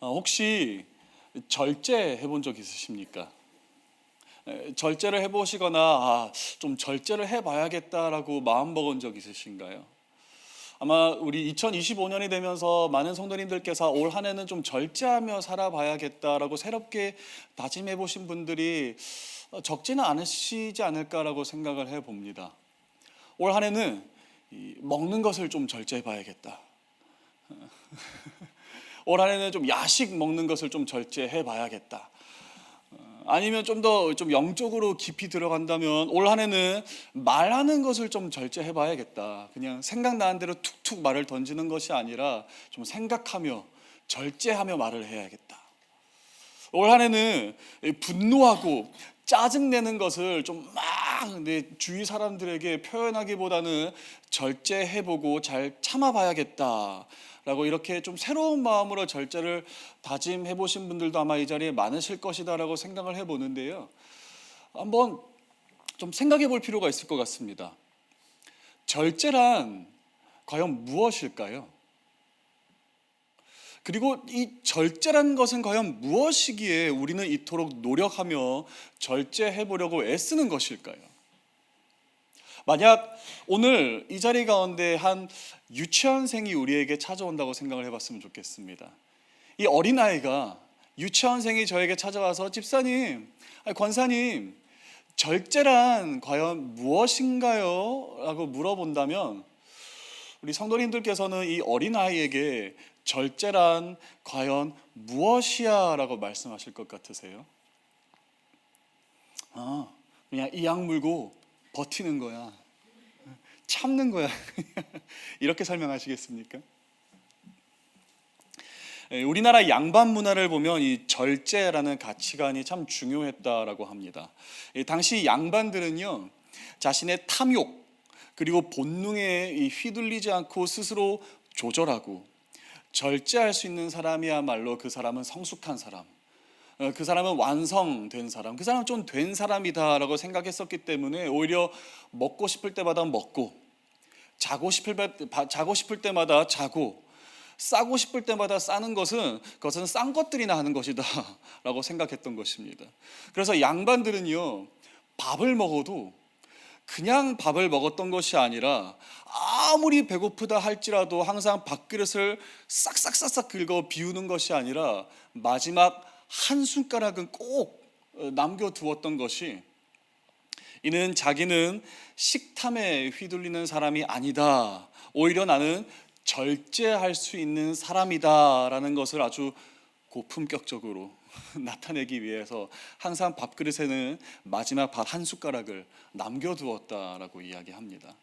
혹시 절제 해본 적 있으십니까? 절제를 해보시거나 좀 절제를 해봐야겠다라고 마음먹은 적 있으신가요? 아마 우리 2025년이 되면서 많은 성도님들께서 올 한 해는 좀 절제하며 살아봐야겠다라고 새롭게 다짐해 보신 분들이 적지는 않으시지 않을까라고 생각을 해봅니다. 올 한 해는 먹는 것을 좀 절제해 봐야겠다. 올 한 해는 좀 야식 먹는 것을 좀 절제해 봐야겠다. 아니면 좀 더 좀 영적으로 깊이 들어간다면 올 한 해는 말하는 것을 좀 절제해 봐야겠다. 그냥 생각나는 대로 툭툭 말을 던지는 것이 아니라 좀 생각하며 절제하며 말을 해야겠다. 올 한 해는 분노하고 짜증내는 것을 좀 막 내 주위 사람들에게 표현하기보다는 절제해보고 잘 참아봐야겠다. 라고 이렇게 좀 새로운 마음으로 절제를 다짐해 보신 분들도 아마 이 자리에 많으실 것이다라고 생각을 해 보는데요. 한번 좀 생각해 볼 필요가 있을 것 같습니다. 절제란 과연 무엇일까요? 그리고 이 절제라는 것은 과연 무엇이기에 우리는 이토록 노력하며 절제해 보려고 애쓰는 것일까요? 만약 오늘 이 자리 가운데 한 유치원생이 우리에게 찾아온다고 생각을 해봤으면 좋겠습니다. 이 어린아이가 유치원생이 저에게 찾아와서 집사님, 권사님, 절제란 과연 무엇인가요? 라고 물어본다면 우리 성도님들께서는 이 어린아이에게 절제란 과연 무엇이야? 라고 말씀하실 것 같으세요? 그냥 이 약 물고 버티는 거야. 참는 거야. 이렇게 설명하시겠습니까? 우리나라 양반 문화를 보면 이 절제라는 가치관이 참 중요했다라고 합니다. 당시 양반들은요, 자신의 탐욕 그리고 본능에 휘둘리지 않고 스스로 조절하고 절제할 수 있는 사람이야말로 그 사람은 성숙한 사람, 그 사람은 완성된 사람, 그 사람은 좀 된 사람이다라고 생각했었기 때문에 오히려 먹고 싶을 때마다 먹고 자고 싶을 때마다 자고 싸고 싶을 때마다 싸는 그것은 싼 것들이나 하는 것이다라고 생각했던 것입니다. 그래서 양반들은요, 밥을 먹어도 그냥 밥을 먹었던 것이 아니라 아무리 배고프다 할지라도 항상 밥그릇을 싹싹싹싹 긁어 비우는 것이 아니라 마지막 한 숟가락은 꼭 남겨두었던 것이, 이는 자기는 식탐에 휘둘리는 사람이 아니다, 오히려 나는 절제할 수 있는 사람이다 라는 것을 아주 고품격적으로 나타내기 위해서 항상 밥그릇에는 마지막 밥 한 숟가락을 남겨두었다라고 이야기합니다.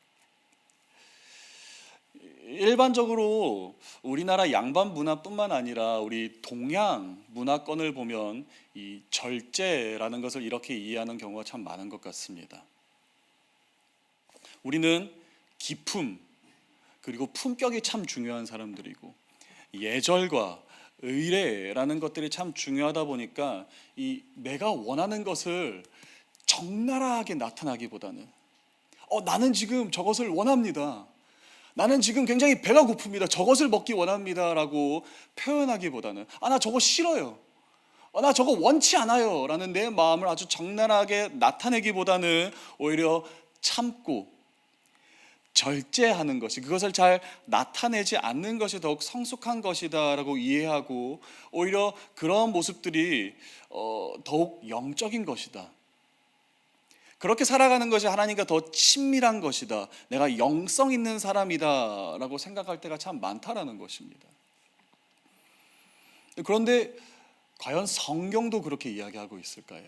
일반적으로 우리나라 양반 문화뿐만 아니라 우리 동양 문화권을 보면 이 절제라는 것을 이렇게 이해하는 경우가 참 많은 것 같습니다. 우리는 기품 그리고 품격이 참 중요한 사람들이고 예절과 의례라는 것들이 참 중요하다 보니까 이 내가 원하는 것을 적나라하게 나타나기보다는 나는 지금 저것을 원합니다, 나는 지금 굉장히 배가 고픕니다, 저것을 먹기 원합니다 라고 표현하기보다는 나 저거 싫어요, 나 저거 원치 않아요 라는 내 마음을 아주 적나라하게 나타내기보다는 오히려 참고 절제하는 것이, 그것을 잘 나타내지 않는 것이 더욱 성숙한 것이다 라고 이해하고 오히려 그런 모습들이 더욱 영적인 것이다, 그렇게 살아가는 것이 하나님과 더 친밀한 것이다, 내가 영성 있는 사람이다 라고 생각할 때가 참 많다라는 것입니다. 그런데 과연 성경도 그렇게 이야기하고 있을까요?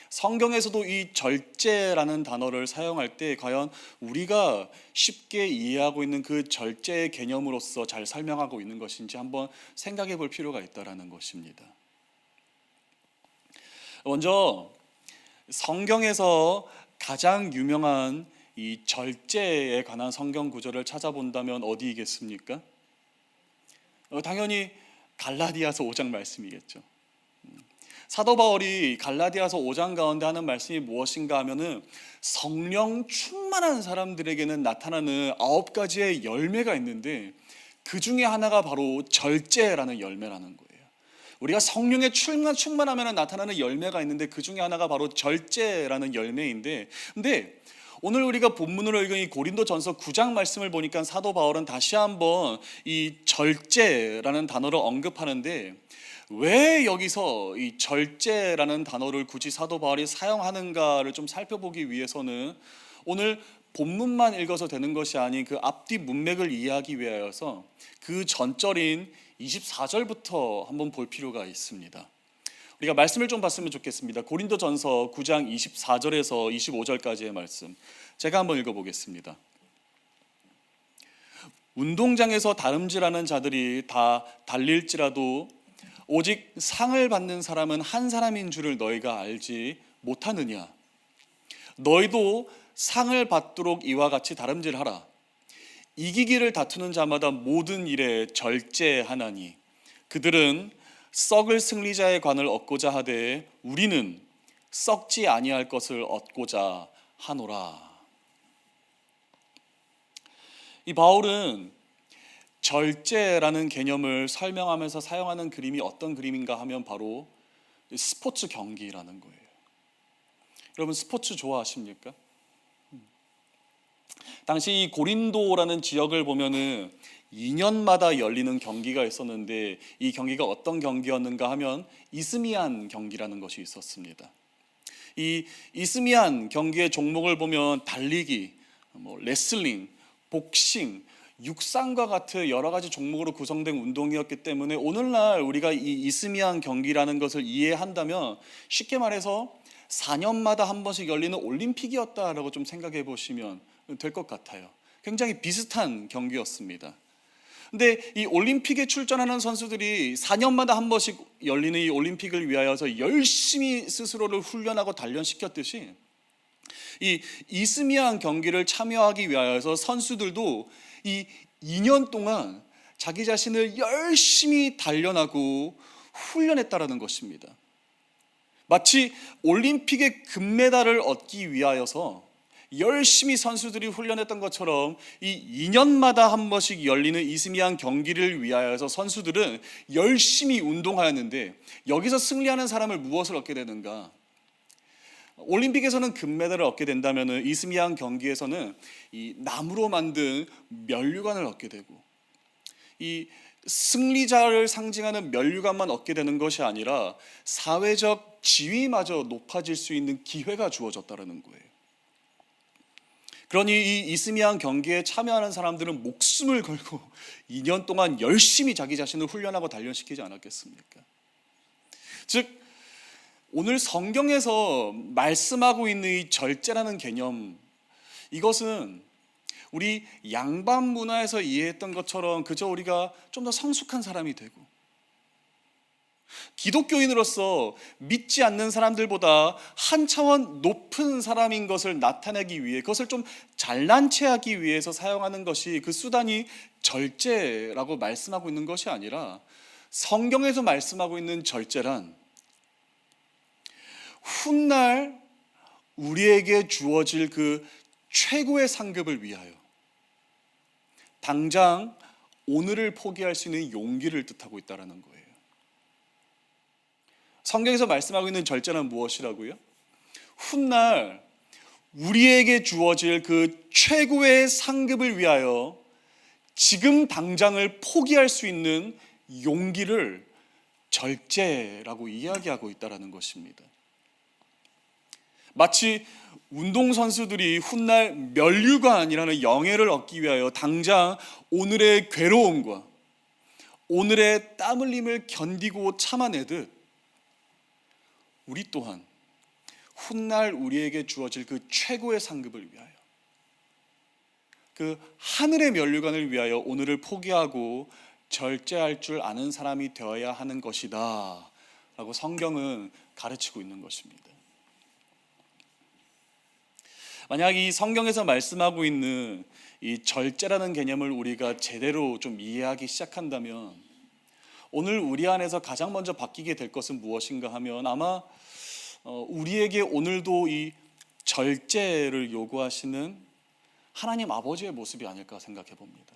성경에서도 이 절제라는 단어를 사용할 때 과연 우리가 쉽게 이해하고 있는 그 절제의 개념으로서 잘 설명하고 있는 것인지 한번 생각해 볼 필요가 있다는 것입니다. 먼저 성경에서 가장 유명한 이 절제에 관한 성경 구절을 찾아본다면 어디이겠습니까? 당연히 갈라디아서 5장 말씀이겠죠. 사도 바울이 갈라디아서 5장 가운데 하는 말씀이 무엇인가 하면은 성령 충만한 사람들에게는 나타나는 9가지의 열매가 있는데 그 중에 하나가 바로 절제라는 열매라는 거예요. 우리가 성령의 충만하면 나타나는 열매가 있는데 그 중에 하나가 바로 절제라는 열매인데, 근데 오늘 우리가 본문으로 읽은 이 고린도전서 9장 말씀을 보니까 사도 바울은 다시 한번 이 절제라는 단어를 언급하는데, 왜 여기서 이 절제라는 단어를 굳이 사도 바울이 사용하는가를 좀 살펴보기 위해서는 오늘 본문만 읽어서 되는 것이 아닌 그 앞뒤 문맥을 이해하기 위하여서 그 전절인 24절부터 한번 볼 필요가 있습니다. 우리가 말씀을 좀 봤으면 좋겠습니다. 고린도전서 9장 24절에서 25절까지의 말씀 제가 한번 읽어보겠습니다. 운동장에서 다름질하는 자들이 다 달릴지라도 오직 상을 받는 사람은 한 사람인 줄을 너희가 알지 못하느냐. 너희도 상을 받도록 이와 같이 다름질하라. 이기기를 다투는 자마다 모든 일에 절제하나니 그들은 썩을 승리자의 관을 얻고자 하되 우리는 썩지 아니할 것을 얻고자 하노라. 이 바울은 절제라는 개념을 설명하면서 사용하는 그림이 어떤 그림인가 하면 바로 스포츠 경기라는 거예요. 여러분 스포츠 좋아하십니까? 당시 이 고린도라는 지역을 보면은 2년마다 열리는 경기가 있었는데 이 경기가 어떤 경기였는가 하면 이스미안 경기라는 것이 있었습니다. 이 이스미안 경기의 종목을 보면 달리기, 레슬링, 복싱, 육상과 같은 여러 가지 종목으로 구성된 운동이었기 때문에 오늘날 우리가 이 이스미안 경기라는 것을 이해한다면 쉽게 말해서 4년마다 한 번씩 열리는 올림픽이었다라고 좀 생각해 보시면 될 것 같아요. 굉장히 비슷한 경기였습니다. 근데 이 올림픽에 출전하는 선수들이 4년마다 한 번씩 열리는 이 올림픽을 위하여서 열심히 스스로를 훈련하고 단련시켰듯이 이 이스미안 경기를 참여하기 위하여서 선수들도 이 2년 동안 자기 자신을 열심히 단련하고 훈련했다라는 것입니다. 마치 올림픽의 금메달을 얻기 위하여서 열심히 선수들이 훈련했던 것처럼 이 2년마다 한 번씩 열리는 이스미안 경기를 위하여서 선수들은 열심히 운동하였는데 여기서 승리하는 사람을 무엇을 얻게 되는가? 올림픽에서는 금메달을 얻게 된다면 이스미안 경기에서는 이 나무로 만든 면류관을 얻게 되고 이 승리자를 상징하는 면류관만 얻게 되는 것이 아니라 사회적 지위마저 높아질 수 있는 기회가 주어졌다는 거예요. 그러니 이 이스미안 경기에 참여하는 사람들은 목숨을 걸고 2년 동안 열심히 자기 자신을 훈련하고 단련시키지 않았겠습니까? 즉 오늘 성경에서 말씀하고 있는 이 절제라는 개념, 이것은 우리 양반 문화에서 이해했던 것처럼 그저 우리가 좀 더 성숙한 사람이 되고 기독교인으로서 믿지 않는 사람들보다 한 차원 높은 사람인 것을 나타내기 위해 그것을 좀 잘난 체하기 위해서 사용하는 것이 그 수단이 절제라고 말씀하고 있는 것이 아니라 성경에서 말씀하고 있는 절제란 훗날 우리에게 주어질 그 최고의 상급을 위하여 당장 오늘을 포기할 수 있는 용기를 뜻하고 있다는 거예요. 성경에서 말씀하고 있는 절제는 무엇이라고요? 훗날 우리에게 주어질 그 최고의 상급을 위하여 지금 당장을 포기할 수 있는 용기를 절제라고 이야기하고 있다는 것입니다. 마치 운동선수들이 훗날 면류관이라는 영예를 얻기 위하여 당장 오늘의 괴로움과 오늘의 땀 흘림을 견디고 참아내듯 우리 또한 훗날 우리에게 주어질 그 최고의 상급을 위하여 그 하늘의 면류관을 위하여 오늘을 포기하고 절제할 줄 아는 사람이 되어야 하는 것이다 라고 성경은 가르치고 있는 것입니다. 만약 이 성경에서 말씀하고 있는 이 절제라는 개념을 우리가 제대로 좀 이해하기 시작한다면 오늘 우리 안에서 가장 먼저 바뀌게 될 것은 무엇인가 하면 아마 우리에게 오늘도 이 절제를 요구하시는 하나님 아버지의 모습이 아닐까 생각해 봅니다.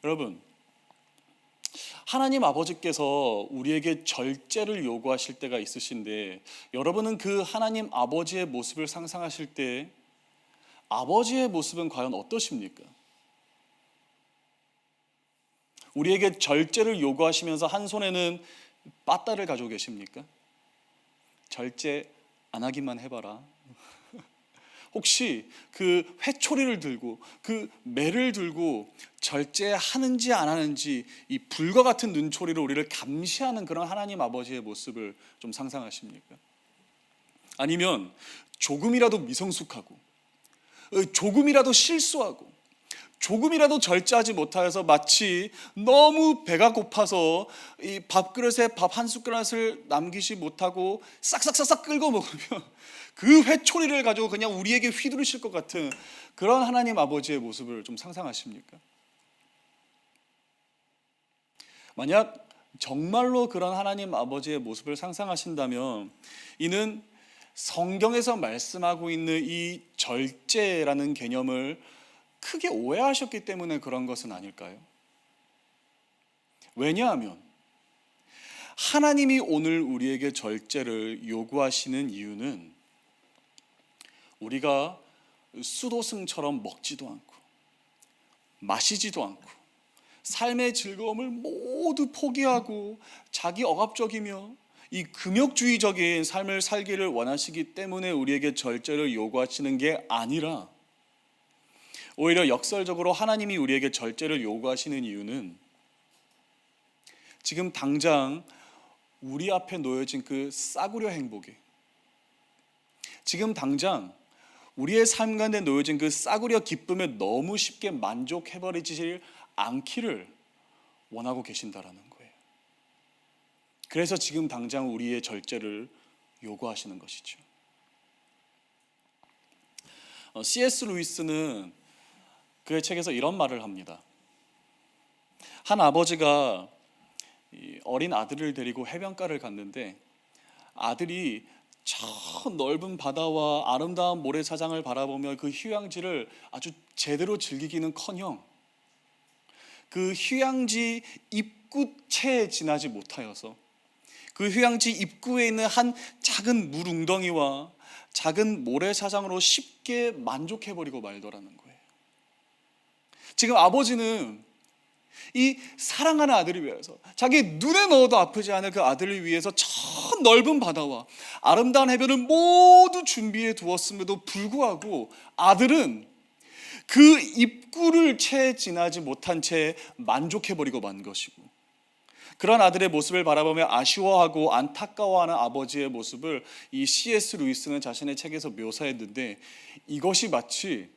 여러분, 하나님 아버지께서 우리에게 절제를 요구하실 때가 있으신데, 여러분은 그 하나님 아버지의 모습을 상상하실 때 아버지의 모습은 과연 어떠십니까? 우리에게 절제를 요구하시면서 한 손에는 빠따를 가지고 계십니까? 절제 안 하기만 해봐라. 혹시 그 회초리를 들고 그 매를 들고 절제하는지 안 하는지 이 불과 같은 눈초리로 우리를 감시하는 그런 하나님 아버지의 모습을 좀 상상하십니까? 아니면 조금이라도 미성숙하고 조금이라도 실수하고 조금이라도 절제하지 못하여서 마치 너무 배가 고파서 이 밥그릇에 밥 한 숟가락을 남기지 못하고 싹싹싹싹 끌고 먹으면 그 회초리를 가지고 그냥 우리에게 휘두르실 것 같은 그런 하나님 아버지의 모습을 좀 상상하십니까? 만약 정말로 그런 하나님 아버지의 모습을 상상하신다면 이는 성경에서 말씀하고 있는 이 절제라는 개념을 크게 오해하셨기 때문에 그런 것은 아닐까요? 왜냐하면 하나님이 오늘 우리에게 절제를 요구하시는 이유는 우리가 수도승처럼 먹지도 않고 마시지도 않고 삶의 즐거움을 모두 포기하고 자기 억압적이며 이 금욕주의적인 삶을 살기를 원하시기 때문에 우리에게 절제를 요구하시는 게 아니라, 오히려 역설적으로 하나님이 우리에게 절제를 요구하시는 이유는 지금 당장 우리 앞에 놓여진 그 싸구려 행복에, 지금 당장 우리의 삶 가운데 놓여진 그 싸구려 기쁨에 너무 쉽게 만족해버리지 않기를 원하고 계신다라는 거예요. 그래서 지금 당장 우리의 절제를 요구하시는 것이죠. C.S. 루이스는 그의 책에서 이런 말을 합니다. 한 아버지가 어린 아들을 데리고 해변가를 갔는데 아들이 저 넓은 바다와 아름다운 모래사장을 바라보며 그 휴양지를 아주 제대로 즐기기는커녕 그 휴양지 입구채에 지나지 못하여서 그 휴양지 입구에 있는 한 작은 물 웅덩이와 작은 모래사장으로 쉽게 만족해버리고 말더라는 거예요. 지금 아버지는 이 사랑하는 아들을 위해서, 자기 눈에 넣어도 아프지 않을 그 아들을 위해서 저 넓은 바다와 아름다운 해변을 모두 준비해 두었음에도 불구하고 아들은 그 입구를 채 지나지 못한 채 만족해버리고 만 것이고, 그런 아들의 모습을 바라보며 아쉬워하고 안타까워하는 아버지의 모습을 이 C.S. 루이스는 자신의 책에서 묘사했는데, 이것이 마치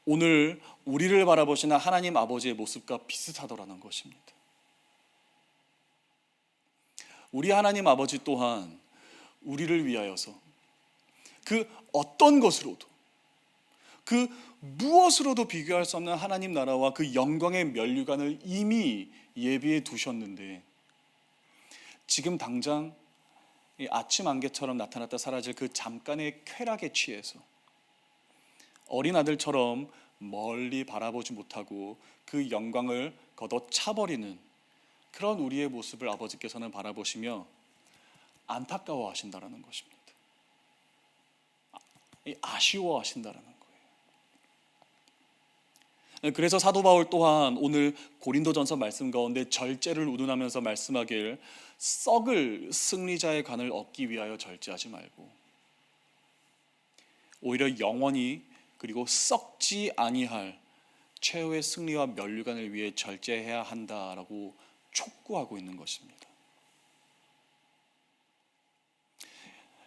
오늘 우리를 바라보시는 하나님 아버지의 모습과 비슷하더라는 것입니다. 우리 하나님 아버지 또한 우리를 위하여서 그 어떤 것으로도, 그 무엇으로도 비교할 수 없는 하나님 나라와 그 영광의 면류관을 이미 예비해 두셨는데, 지금 당장 이 아침 안개처럼 나타났다 사라질 그 잠깐의 쾌락에 취해서 어린 아들처럼 멀리 바라보지 못하고 그 영광을 걷어차버리는 그런 우리의 모습을 아버지께서는 바라보시며 안타까워하신다라는 것입니다. 아쉬워하신다라는 거예요. 그래서 사도 바울 또한 오늘 고린도전서 말씀 가운데 절제를 우둔하면서 말씀하길, 썩을 승리자의 관을 얻기 위하여 절제하지 말고 오히려 영원히 그리고 썩지 아니할 최후의 승리와 면류관을 위해 절제해야 한다라고 촉구하고 있는 것입니다.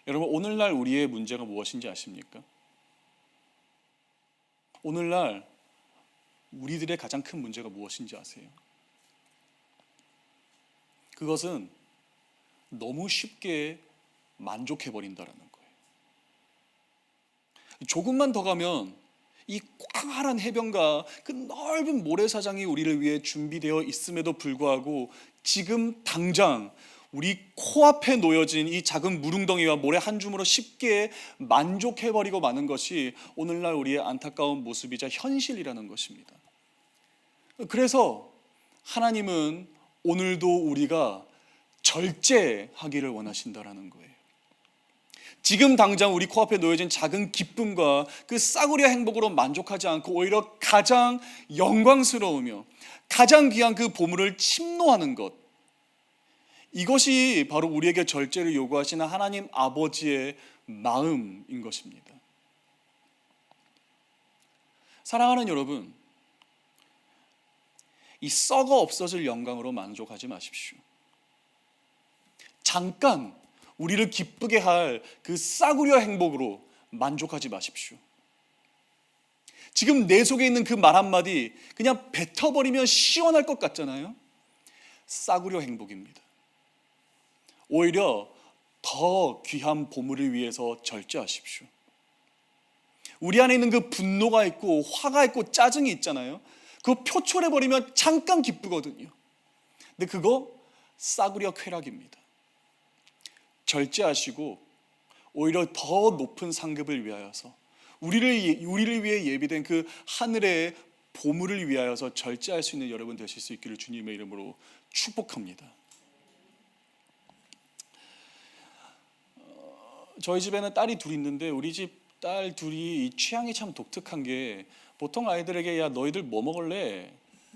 여러분, 오늘날 우리의 문제가 무엇인지 아십니까? 오늘날 우리들의 가장 큰 문제가 무엇인지 아세요? 그것은 너무 쉽게 만족해버린다라는 거예요. 조금만 더 가면 이 꽝활한 해변과 그 넓은 모래사장이 우리를 위해 준비되어 있음에도 불구하고 지금 당장 우리 코앞에 놓여진 이 작은 물웅덩이와 모래 한 줌으로 쉽게 만족해버리고 마는 것이 오늘날 우리의 안타까운 모습이자 현실이라는 것입니다. 그래서 하나님은 오늘도 우리가 절제하기를 원하신다라는 거예요. 지금 당장 우리 코앞에 놓여진 작은 기쁨과 그 싸구려 행복으로 만족하지 않고 오히려 가장 영광스러우며 가장 귀한 그 보물을 침노하는 것, 이것이 바로 우리에게 절제를 요구하시는 하나님 아버지의 마음인 것입니다. 사랑하는 여러분, 이 썩어 없어질 영광으로 만족하지 마십시오. 잠깐 우리를 기쁘게 할 그 싸구려 행복으로 만족하지 마십시오. 지금 내 속에 있는 그 말 한마디 그냥 뱉어버리면 시원할 것 같잖아요. 싸구려 행복입니다. 오히려 더 귀한 보물을 위해서 절제하십시오. 우리 안에 있는 그 분노가 있고 화가 있고 짜증이 있잖아요. 그거 표출해버리면 잠깐 기쁘거든요. 근데 그거 싸구려 쾌락입니다. 절제하시고 오히려 더 높은 상급을 위하여서 우리를 위해 예비된 그 하늘의 보물을 위하여서 절제할 수 있는 여러분 되실 수 있기를 주님의 이름으로 축복합니다. 저희 집에는 딸이 둘이 있는데 우리 집 딸 둘이 이 취향이 참 독특한 게, 보통 아이들에게 야 너희들 뭐 먹을래?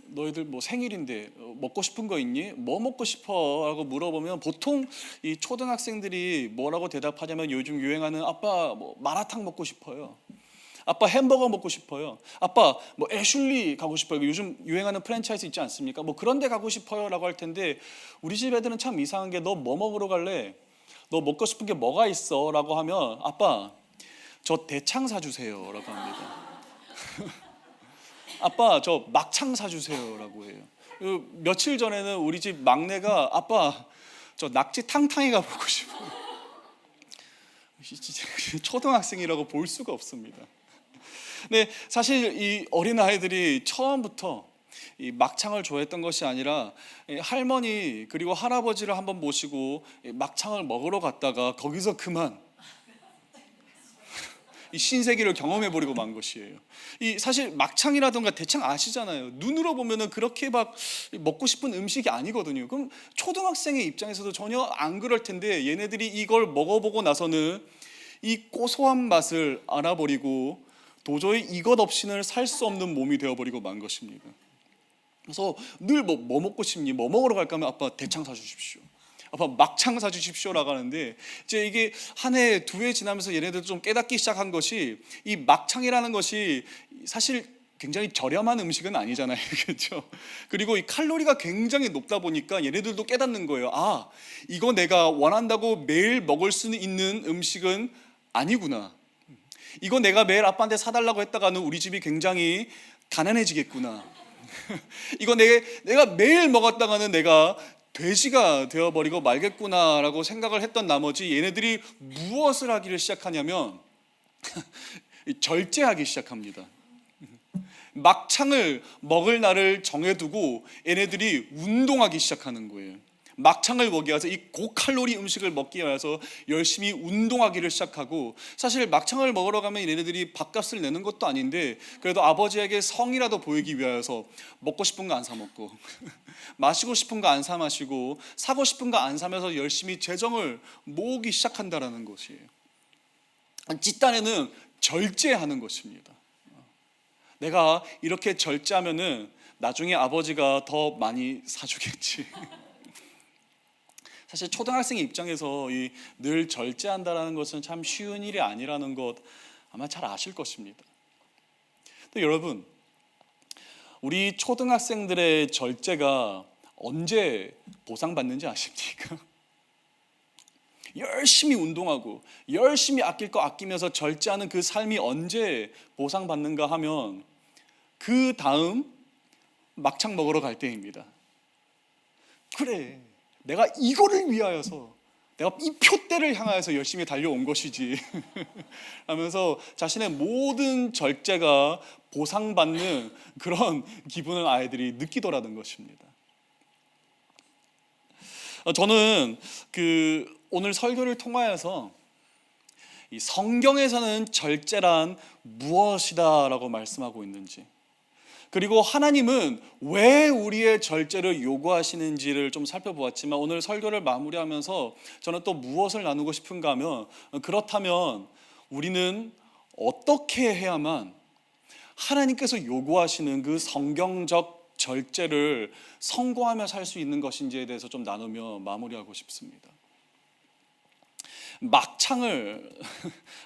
너희들 뭐 생일인데 먹고 싶은 거 있니? 뭐 먹고 싶어? 라고 물어보면 보통 이 초등학생들이 뭐라고 대답하냐면 요즘 유행하는 아빠 뭐 마라탕 먹고 싶어요. 아빠 햄버거 먹고 싶어요. 아빠 뭐 애슐리 가고 싶어요. 요즘 유행하는 프랜차이즈 있지 않습니까? 뭐 그런 데 가고 싶어요 라고 할 텐데, 우리 집 애들은 참 이상한 게 너 뭐 먹으러 갈래? 너 먹고 싶은 게 뭐가 있어? 라고 하면 아빠 저 대창 사주세요 라고 합니다. 아빠 저 막창 사주세요 라고 해요. 며칠 전에는 우리 집 막내가 아빠 저 낙지 탕탕이 가보고 싶어요. 초등학생이라고 볼 수가 없습니다. 근데 사실 이 어린아이들이 처음부터 이 막창을 좋아했던 것이 아니라 할머니 그리고 할아버지를 한번 모시고 막창을 먹으러 갔다가 거기서 그만 이 신세계를 경험해버리고 만 것이에요. 이 사실 막창이라던가 대창 아시잖아요. 눈으로 보면은 그렇게 막 먹고 싶은 음식이 아니거든요. 그럼 초등학생의 입장에서도 전혀 안 그럴 텐데, 얘네들이 이걸 먹어보고 나서는 이 고소한 맛을 알아버리고 도저히 이것 없이는 살 수 없는 몸이 되어버리고 만 것입니다. 그래서 늘 뭐 먹고 싶니? 뭐 먹으러 갈까 하면 아빠 대창 사주십시오. 아빠 막창 사주십시오라고 하는데, 이제 이게 한 해, 두 해 지나면서 얘네들 좀 깨닫기 시작한 것이, 이 막창이라는 것이 사실 굉장히 저렴한 음식은 아니잖아요. 그렇죠? 그리고 이 칼로리가 굉장히 높다 보니까 얘네들도 깨닫는 거예요. 아, 이거 내가 원한다고 매일 먹을 수 있는 음식은 아니구나. 이거 내가 매일 아빠한테 사달라고 했다가는 우리 집이 굉장히 가난해지겠구나. 이거 내가 매일 먹었다가는 내가 돼지가 되어버리고 말겠구나라고 생각을 했던 나머지 얘네들이 무엇을 하기를 시작하냐면 절제하기 시작합니다. 막창을 먹을 날을 정해두고 얘네들이 운동하기 시작하는 거예요. 막창을 먹기 위해서, 이 고칼로리 음식을 먹기 위해서 열심히 운동하기를 시작하고, 사실 막창을 먹으러 가면 얘네들이 밥값을 내는 것도 아닌데 그래도 아버지에게 성이라도 보이기 위해서 먹고 싶은 거 안 사 먹고 마시고 싶은 거 안 사 마시고 사고 싶은 거 안 사면서 열심히 재정을 모으기 시작한다라는 것이에요. 뒷단에는 절제하는 것입니다. 내가 이렇게 절제하면은 나중에 아버지가 더 많이 사주겠지. 사실 초등학생의 입장에서 늘 절제한다라는 것은 참 쉬운 일이 아니라는 것 아마 잘 아실 것입니다. 근데 여러분, 우리 초등학생들의 절제가 언제 보상받는지 아십니까? 열심히 운동하고 열심히 아낄 거 아끼면서 절제하는 그 삶이 언제 보상받는가 하면 그 다음 막창 먹으러 갈 때입니다. 그래, 내가 이거를 위하여서, 내가 이 표대를 향하여서 열심히 달려온 것이지 하면서 자신의 모든 절제가 보상받는 그런 기분을 아이들이 느끼더라는 것입니다. 저는 오늘 설교를 통하여서 이 성경에서는 절제란 무엇이다 라고 말씀하고 있는지, 그리고 하나님은 왜 우리의 절제를 요구하시는지를 좀 살펴보았지만 오늘 설교를 마무리하면서 저는 또 무엇을 나누고 싶은가 하면, 그렇다면 우리는 어떻게 해야만 하나님께서 요구하시는 그 성경적 절제를 성공하며 살 수 있는 것인지에 대해서 좀 나누며 마무리하고 싶습니다. 막창을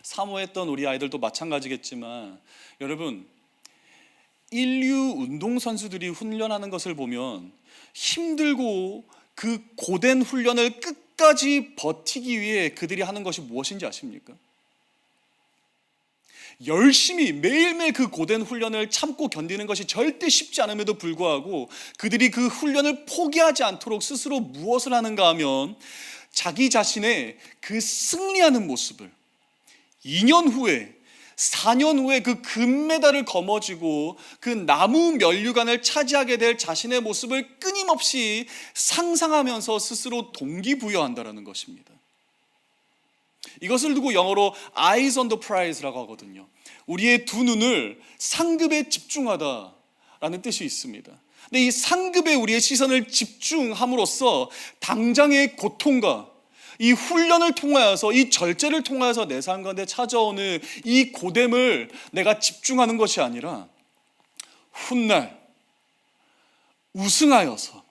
사모했던 우리 아이들도 마찬가지겠지만, 여러분, 인류 운동선수들이 훈련하는 것을 보면 힘들고 그 고된 훈련을 끝까지 버티기 위해 그들이 하는 것이 무엇인지 아십니까? 열심히 매일매일 그 고된 훈련을 참고 견디는 것이 절대 쉽지 않음에도 불구하고 그들이 그 훈련을 포기하지 않도록 스스로 무엇을 하는가 하면 자기 자신의 그 승리하는 모습을 2년 후에 4년 후에 그 금메달을 거머쥐고 그 나무 면류관을 차지하게 될 자신의 모습을 끊임없이 상상하면서 스스로 동기부여한다는 것입니다. 이것을 두고 영어로 eyes on the prize라고 하거든요. 우리의 두 눈을 상급에 집중하다라는 뜻이 있습니다. 근데 이 상급에 우리의 시선을 집중함으로써 당장의 고통과 이 훈련을 통하여서, 이 절제를 통하여서 내 삶 가운데 찾아오는 이 고됨을 내가 집중하는 것이 아니라 훗날 우승하여서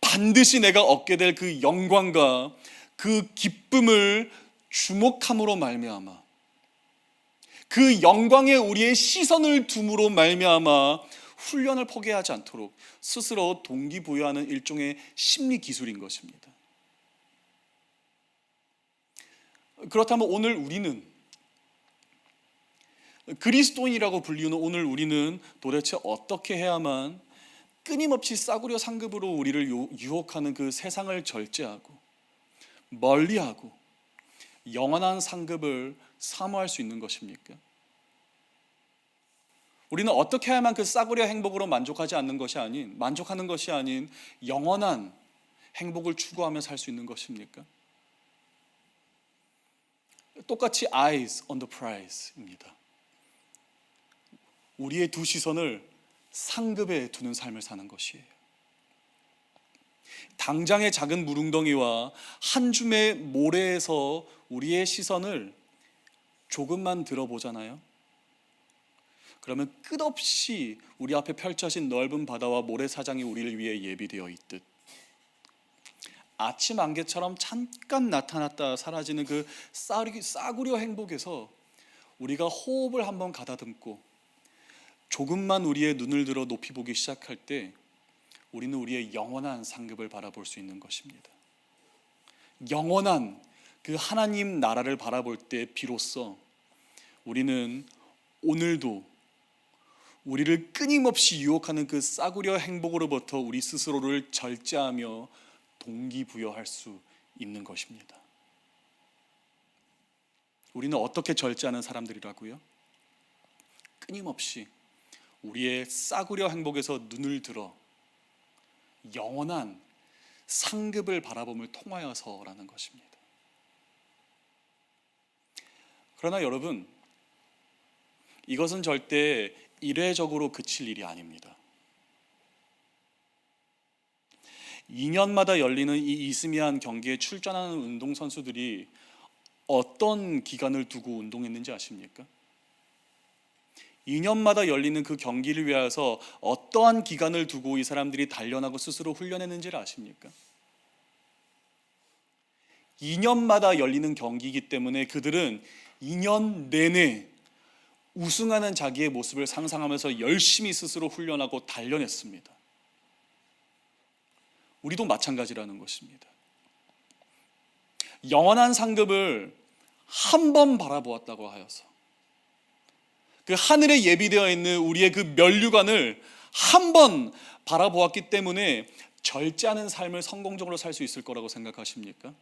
반드시 내가 얻게 될 그 영광과 그 기쁨을 주목함으로 말미암아, 그 영광에 우리의 시선을 둠으로 말미암아 훈련을 포기하지 않도록 스스로 동기부여하는 일종의 심리 기술인 것입니다. 그렇다면 오늘 우리는, 그리스도인이라고 불리우는 오늘 우리는 도대체 어떻게 해야만 끊임없이 싸구려 상급으로 우리를 유혹하는 그 세상을 절제하고 멀리하고 영원한 상급을 사모할 수 있는 것입니까? 우리는 어떻게 해야만 그 싸구려 행복으로 만족하는 것이 아닌 영원한 행복을 추구하며 살 수 있는 것입니까? 똑같이 eyes on the prize입니다. 우리의 두 시선을 상급에 두는 삶을 사는 것이에요. 당장의 작은 물웅덩이와 한 줌의 모래에서 우리의 시선을 조금만 들어보잖아요. 그러면 끝없이 우리 앞에 펼쳐진 넓은 바다와 모래사장이 우리를 위해 예비되어 있듯, 아침 안개처럼 잠깐 나타났다 사라지는 그 싸구려 행복에서 우리가 호흡을 한번 가다듬고 조금만 우리의 눈을 들어 높이 보기 시작할 때 우리는 우리의 영원한 상급을 바라볼 수 있는 것입니다. 영원한 그 하나님 나라를 바라볼 때 비로소 우리는 오늘도 우리를 끊임없이 유혹하는 그 싸구려 행복으로부터 우리 스스로를 절제하며 동기부여할 수 있는 것입니다. 우리는 어떻게 절제하는 사람들이라고요? 끊임없이 우리의 싸구려 행복에서 눈을 들어 영원한 상급을 바라봄을 통하여서라는 것입니다. 그러나 여러분, 이것은 절대 이례적으로 그칠 일이 아닙니다. 2년마다 열리는 이 이스미안 경기에 출전하는 운동선수들이 어떤 기간을 두고 운동했는지 아십니까? 2년마다 열리는 그 경기를 위해서 어떠한 기간을 두고 이 사람들이 단련하고 스스로 훈련했는지를 아십니까? 2년마다 열리는 경기이기 때문에 그들은 2년 내내 우승하는 자기의 모습을 상상하면서 열심히 스스로 훈련하고 단련했습니다. 우리도 마찬가지라는 것입니다. 영원한 상급을 한 번 바라보았다고 하여서 그 하늘에 예비되어 있는 우리의 그 면류관을 한 번 바라보았기 때문에 절제하는 삶을 성공적으로 살 수 있을 거라고 생각하십니까?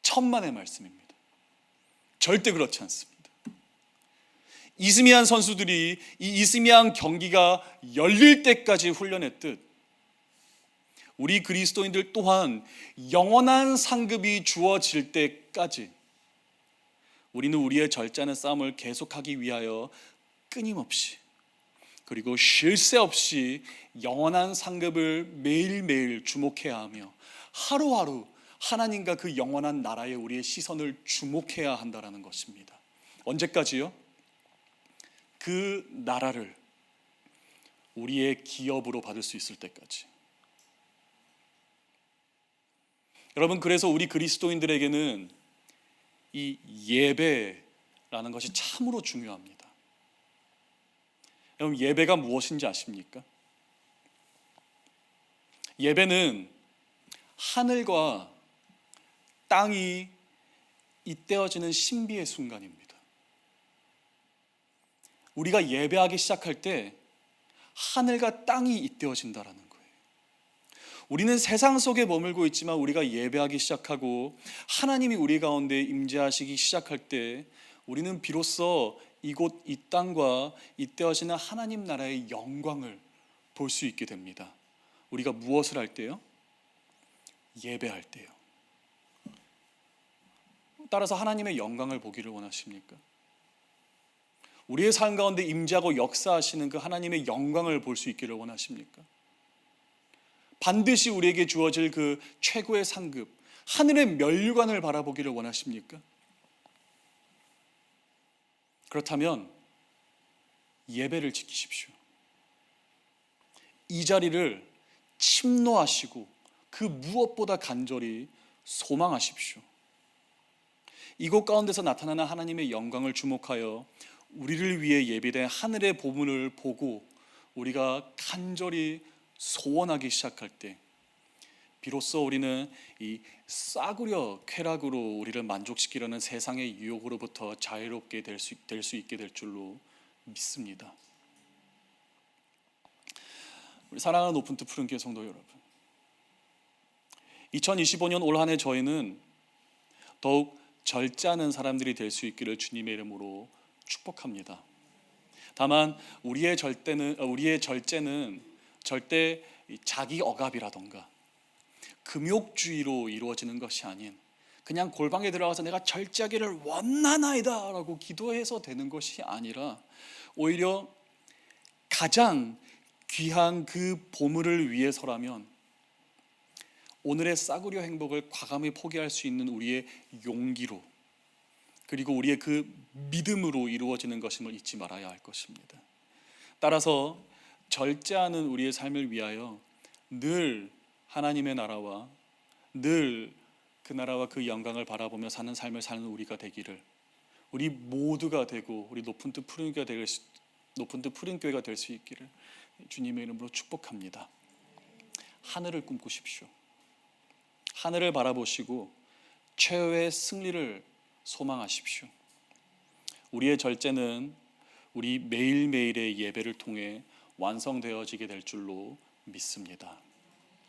천만의 말씀입니다. 절대 그렇지 않습니다. 이스미안 선수들이 이 이스미안 경기가 열릴 때까지 훈련했듯 우리 그리스도인들 또한 영원한 상급이 주어질 때까지 우리는 우리의 절제하는 싸움을 계속하기 위하여 끊임없이 그리고 쉴 새 없이 영원한 상급을 매일매일 주목해야 하며 하루하루 하나님과 그 영원한 나라에 우리의 시선을 주목해야 한다는 것입니다. 언제까지요? 그 나라를 우리의 기업으로 받을 수 있을 때까지. 여러분, 그래서 우리 그리스도인들에게는 이 예배라는 것이 참으로 중요합니다. 여러분, 예배가 무엇인지 아십니까? 예배는 하늘과 땅이 잇대어지는 신비의 순간입니다. 우리가 예배하기 시작할 때 하늘과 땅이 잇대어진다라는 거예요. 우리는 세상 속에 머물고 있지만 우리가 예배하기 시작하고 하나님이 우리 가운데 임재하시기 시작할 때 우리는 비로소 이곳 이 땅과 잇대어지는 하나님 나라의 영광을 볼 수 있게 됩니다. 우리가 무엇을 할 때요? 예배할 때요. 따라서 하나님의 영광을 보기를 원하십니까? 우리의 삶 가운데 임재하고 역사하시는 그 하나님의 영광을 볼 수 있기를 원하십니까? 반드시 우리에게 주어질 그 최고의 상급, 하늘의 면류관을 바라보기를 원하십니까? 그렇다면 예배를 지키십시오. 이 자리를 침노하시고 그 무엇보다 간절히 소망하십시오. 이곳 가운데서 나타나는 하나님의 영광을 주목하여 우리를 위해 예비된 하늘의 보물을 보고 우리가 간절히 소원하기 시작할 때 비로소 우리는 이 싸구려 쾌락으로 우리를 만족시키려는 세상의 유혹으로부터 자유롭게 될 수 있게 될 줄로 믿습니다. 우리 사랑하는 오픈트 푸른교회 성도 여러분, 2025년 올 한 해 저희는 더욱 절제하는 사람들이 될 수 있기를 주님의 이름으로 축복합니다. 다만 우리의 절제는 절대 자기 억압이라던가 금욕주의로 이루어지는 것이 아닌 그냥 골방에 들어가서 내가 절제하기를 원하나이다 라고 기도해서 되는 것이 아니라 오히려 가장 귀한 그 보물을 위해서라면 오늘의 싸구려 행복을 과감히 포기할 수 있는 우리의 용기로 그리고 우리의 그 믿음으로 이루어지는 것임을 잊지 말아야 할 것입니다. 따라서 절제하는 우리의 삶을 위하여 늘 하나님의 나라와 늘 그 나라와 그 영광을 바라보며 사는 삶을 사는 우리가 되기를, 우리 모두가 되고 우리 높은트 푸른 교회가 될 수 있기를 주님의 이름으로 축복합니다. 하늘을 꿈꾸십시오. 하늘을 바라보시고 최후의 승리를 소망하십시오. 우리의 절제는 우리 매일매일의 예배를 통해 완성되어지게 될 줄로 믿습니다.